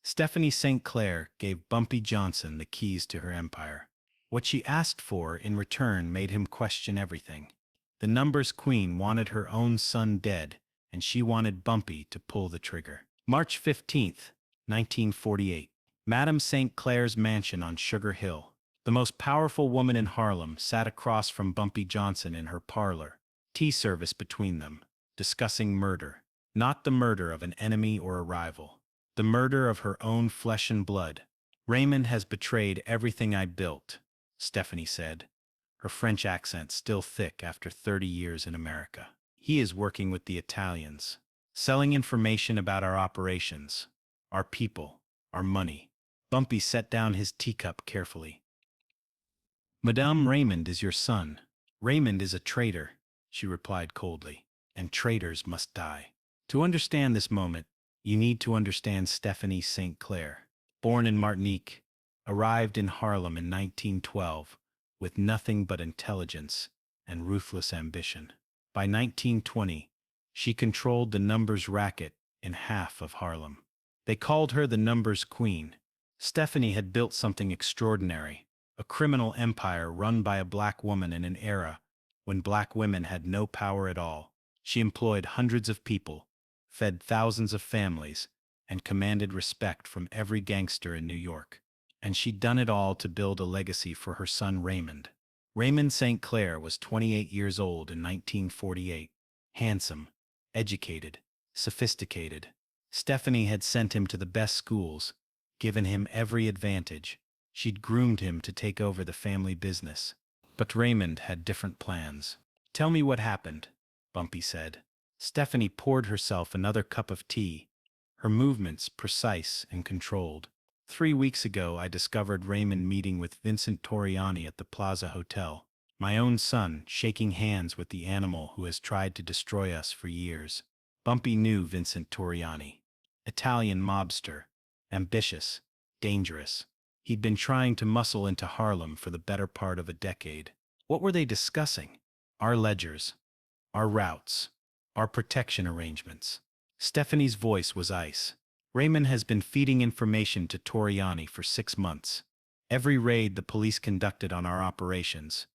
Stephanie St. Clair gave Bumpy Johnson the keys to her empire. What she asked for in return made him question everything. The numbers queen wanted her own son dead, and she wanted Bumpy to pull the trigger. March 15th, 1948. Madame St. Clair's mansion on Sugar Hill. The most powerful woman in Harlem sat across from Bumpy Johnson in her parlor, tea service between them, discussing murder. Not the murder of an enemy or a rival. The murder of her own flesh and blood. Raymond has betrayed everything I built, Stephanie said, her French accent still thick after 30 years in America. He is working with the Italians, selling information about our operations, our people, our money. Bumpy set down his teacup carefully. Madame Raymond is your son. Raymond is a traitor, she replied coldly, and traitors must die. To understand this moment, you need to understand Stephanie St. Clair. Born in Martinique, arrived in Harlem in 1912 with nothing but intelligence and ruthless ambition. By 1920, she controlled the numbers racket in half of Harlem. They called her the numbers queen. Stephanie had built something extraordinary, a criminal empire run by a black woman in an era when black women had no power at all. She employed hundreds of people, fed thousands of families, and commanded respect from every gangster in New York. And she'd done it all to build a legacy for her son Raymond. Raymond St. Clair was 28 years old in 1948. Handsome, educated, sophisticated. Stephanie had sent him to the best schools, given him every advantage. She'd groomed him to take over the family business. But Raymond had different plans. "Tell me what happened," Bumpy said. Stephanie poured herself another cup of tea, her movements precise and controlled. 3 weeks ago I discovered Raymond meeting with Vincent Torriani at the Plaza Hotel. My own son shaking hands with the animal who has tried to destroy us for years. Bumpy knew Vincent Torriani. Italian mobster. Ambitious. Dangerous. He'd been trying to muscle into Harlem for the better part of a decade. What were they discussing? Our ledgers. Our routes. Our protection arrangements. Stephanie's voice was ice. Raymond has been feeding information to Torriani for 6 months. Every raid the police conducted on our operations,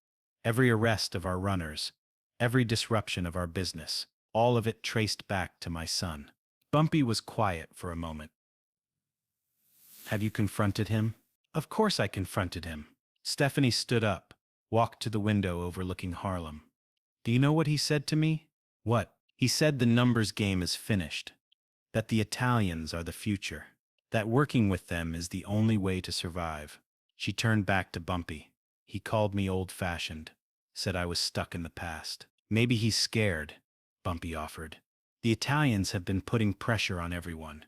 every arrest of our runners, every disruption of our business, all of it traced back to my son. Bumpy was quiet for a moment. "Have you confronted him?" "Of course I confronted him." Stephanie stood up, walked to the window overlooking Harlem. "Do you know what he said to me?" "What?" "He said the numbers game is finished, that the Italians are the future, that working with them is the only way to survive." She turned back to Bumpy. "He called me old-fashioned, said I was stuck in the past." "Maybe he's scared," Bumpy offered. "The Italians have been putting pressure on everyone."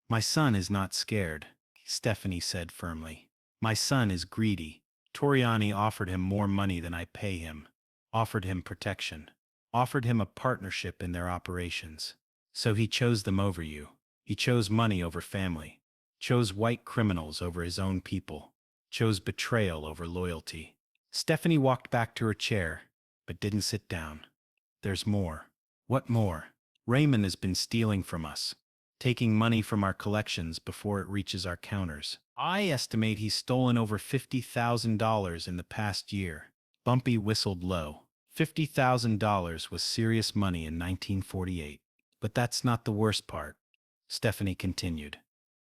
"My son is not scared," Stephanie said firmly. "My son is greedy. Torriani offered him more money than I pay him, offered him protection, offered him a partnership in their operations. So he chose them over you. He chose money over family, chose white criminals over his own people, chose betrayal over loyalty." Stephanie walked back to her chair, but didn't sit down. "There's more." "What more?" "Raymond has been stealing from us, taking money from our collections before it reaches our counters. I estimate he's stolen over $50,000 in the past year." Bumpy whistled low. $50,000 was serious money in 1948. "But that's not the worst part," Stephanie continued.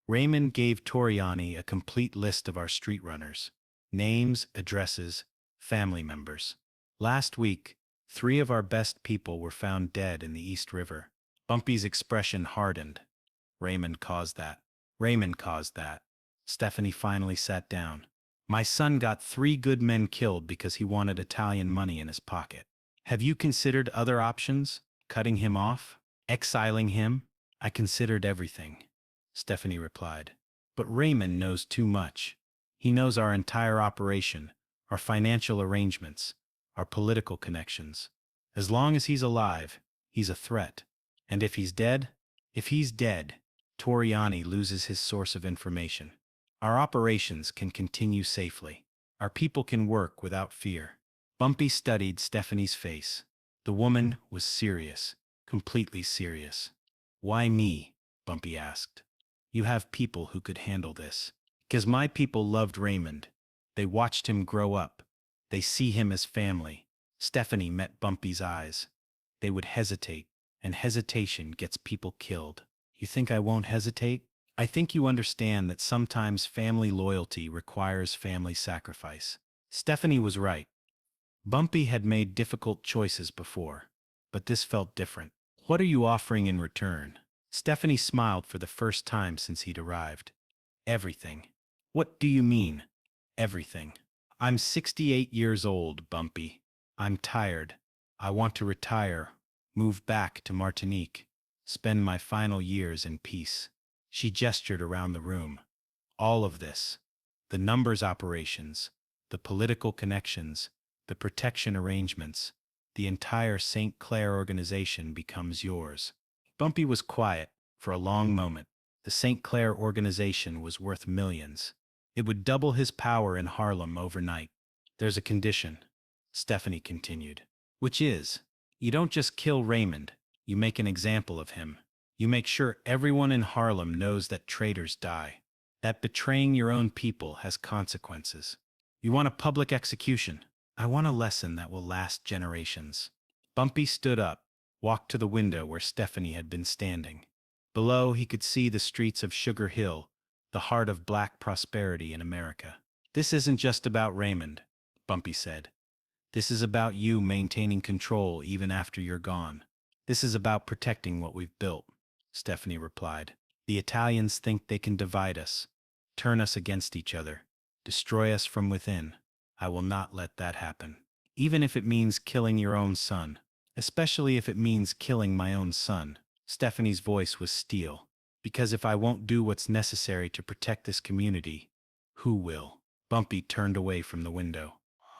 "Raymond gave Torriani a complete list of our street runners. Names, addresses, family members. Last week, 3 of our best people were found dead in the East River." Bumpy's expression hardened. Raymond caused that. Raymond caused that." Stephanie finally sat down. "My son got 3 good men killed because he wanted Italian money in his pocket. Have you considered other options? Cutting him off? Exiling him?" "I considered everything," Stephanie replied. "But Raymond knows too much. He knows our entire operation, our financial arrangements, our political connections. As long as he's alive, he's a threat. And if he's dead, Torriani loses his source of information. Our operations can continue safely. Our people can work without fear." Bumpy studied Stephanie's face. The woman was serious, completely serious. "Why me?" Bumpy asked. You have people who could handle this. Because my people loved Raymond. They watched him grow up. They see him as family. Stephanie met Bumpy's eyes. They would hesitate, and hesitation gets people killed. You think I won't hesitate? I think you understand that sometimes family loyalty requires family sacrifice. Stephanie was right. Bumpy had made difficult choices before, but this felt different. What are you offering in return? Stephanie smiled for the first time since he'd arrived. Everything. What do you mean, everything? I'm 68 years old, Bumpy. I'm tired. I want to retire, move back to Martinique, spend my final years in peace. She gestured around the room. All of this, the numbers operations, the political connections, the protection arrangements, the entire St. Clair organization becomes yours. Bumpy was quiet for a long moment. The St. Clair organization was worth millions. It would double his power in Harlem overnight. There's a condition, Stephanie continued, which is, you don't just kill Raymond, you make an example of him. You make sure everyone in Harlem knows that traitors die, that betraying your own people has consequences. You want a public execution. I want a lesson that will last generations. Bumpy stood up, walked to the window where Stephanie had been standing. Below, he could see the streets of Sugar Hill, the heart of black prosperity in America. This isn't just about Raymond, Bumpy said. This is about you maintaining control even after you're gone. This is about protecting what we've built, Stephanie replied. The Italians think they can divide us, turn us against each other, destroy us from within. I will not let that happen. Even if it means killing your own son. Especially if it means killing my own son. Stephanie's voice was steel. Because if I won't do what's necessary to protect this community, who will? Bumpy turned away from the window.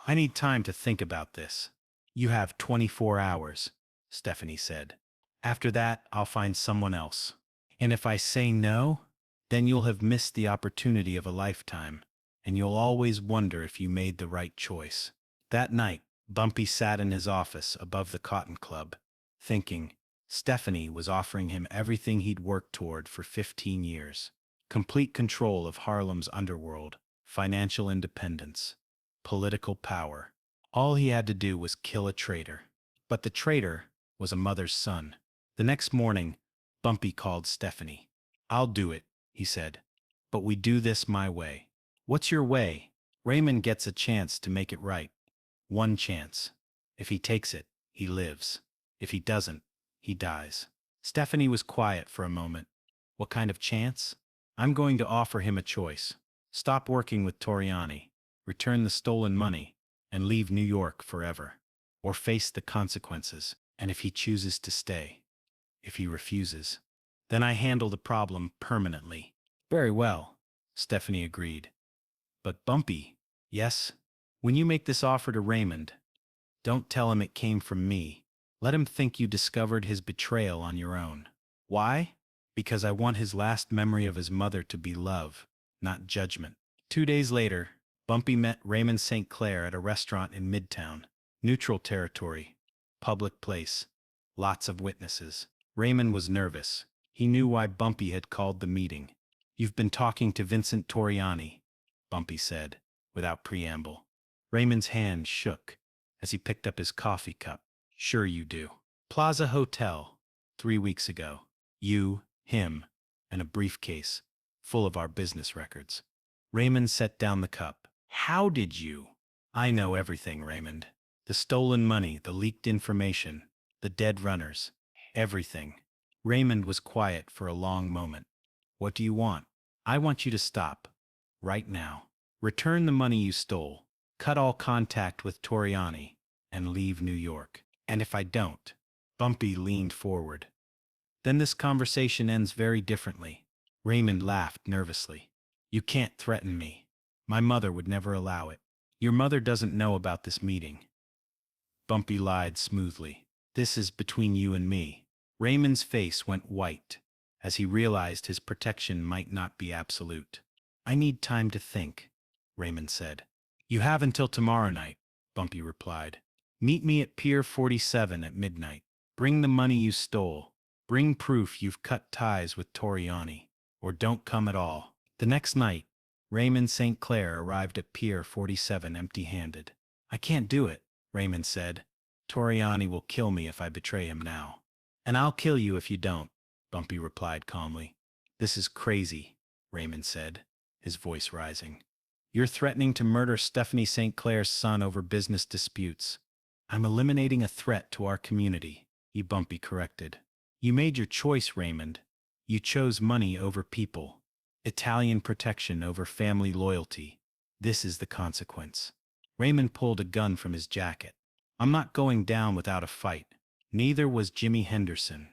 I need time to think about this. You have 24 hours, Stephanie said. After that, I'll find someone else. And if I say no, then you'll have missed the opportunity of a lifetime, and you'll always wonder if you made the right choice. That night, Bumpy sat in his office above the Cotton Club, thinking. Stephanie was offering him everything he'd worked toward for 15 years. Complete control of Harlem's underworld, financial independence, political power. All he had to do was kill a traitor. But the traitor was a mother's son. The next morning, Bumpy called Stephanie. I'll do it, he said. But we do this my way. What's your way? Raymond gets a chance to make it right. One chance. If he takes it, he lives. If he doesn't, he dies. Stephanie was quiet for a moment. What kind of chance? I'm going to offer him a choice. Stop working with Toriani, return the stolen money, and leave New York forever. Or face the consequences, and if he chooses to stay. If he refuses, then I handle the problem permanently. Very well, Stephanie agreed. But Bumpy, yes? When you make this offer to Raymond, don't tell him it came from me. Let him think you discovered his betrayal on your own. Why? Because I want his last memory of his mother to be love, not judgment. 2 days later, Bumpy met Raymond St. Clair at a restaurant in Midtown. Neutral territory. Public place. Lots of witnesses. Raymond was nervous. He knew why Bumpy had called the meeting. You've been talking to Vincent Toriani, Bumpy said, without preamble. Raymond's hand shook as he picked up his coffee cup. Sure you do. Plaza Hotel, 3 weeks ago. You, him, and a briefcase full of our business records. Raymond set down the cup. How did you? I know everything, Raymond. The stolen money, the leaked information, the dead runners. Everything. Raymond was quiet for a long moment. What do you want? I want you to stop. Right now. Return the money you stole. Cut all contact with Toriani. And leave New York. And if I don't? Bumpy leaned forward. Then this conversation ends very differently. Raymond laughed nervously. You can't threaten me. My mother would never allow it. Your mother doesn't know about this meeting. Bumpy lied smoothly. This is between you and me. Raymond's face went white as he realized his protection might not be absolute. I need time to think, Raymond said. You have until tomorrow night, Bumpy replied. Meet me at Pier 47 at midnight. Bring the money you stole. Bring proof you've cut ties with Toriani. or don't come at all. The next night, Raymond St. Clair arrived at Pier 47 empty-handed. I can't do it, Raymond said. Toriani will kill me if I betray him now. And I'll kill you if you don't, Bumpy replied calmly. This is crazy, Raymond said, his voice rising. You're threatening to murder Stephanie St. Clair's son over business disputes. I'm eliminating a threat to our community, Bumpy corrected. You made your choice, Raymond. You chose money over people. Italian protection over family loyalty. This is the consequence. Raymond pulled a gun from his jacket. I'm not going down without a fight. Neither was Jimmy Henderson,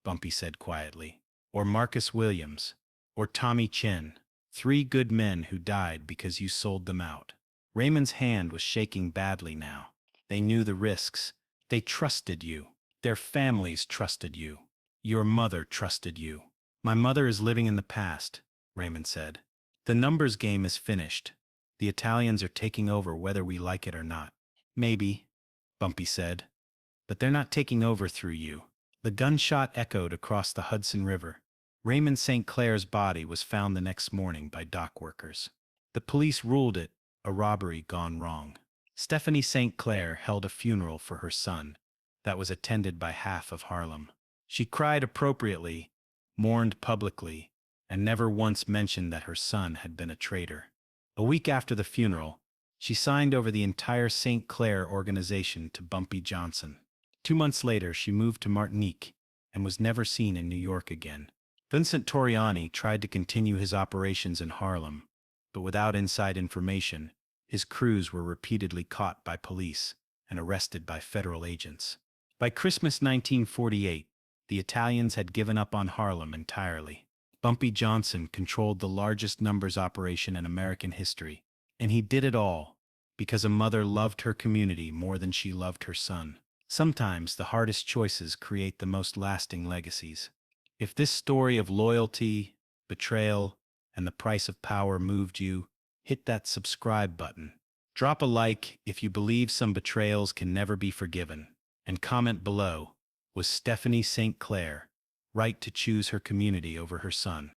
Bumpy said quietly, or Marcus Williams, or Tommy Chin. 3 good men who died because you sold them out. Raymond's hand was shaking badly now. They knew the risks. They trusted you. Their families trusted you. Your mother trusted you. My mother is living in the past, Raymond said. The numbers game is finished. The Italians are taking over whether we like it or not. Maybe, Bumpy said. But they're not taking over through you. The gunshot echoed across the Hudson River. Raymond St. Clair's body was found the next morning by dock workers. The police ruled it a robbery gone wrong. Stephanie St. Clair held a funeral for her son that was attended by half of Harlem. She cried appropriately, mourned publicly, and never once mentioned that her son had been a traitor. A week after the funeral, she signed over the entire St. Clair organization to Bumpy Johnson. 2 months later, she moved to Martinique and was never seen in New York again. Vincent Toriani tried to continue his operations in Harlem, but without inside information, his crews were repeatedly caught by police and arrested by federal agents. By Christmas 1948, the Italians had given up on Harlem entirely. Bumpy Johnson controlled the largest numbers operation in American history, and he did it all because a mother loved her community more than she loved her son. Sometimes the hardest choices create the most lasting legacies. If this story of loyalty, betrayal, and the price of power moved you, hit that subscribe button. Drop a like if you believe some betrayals can never be forgiven. And comment below, was Stephanie St. Clair right to choose her community over her son?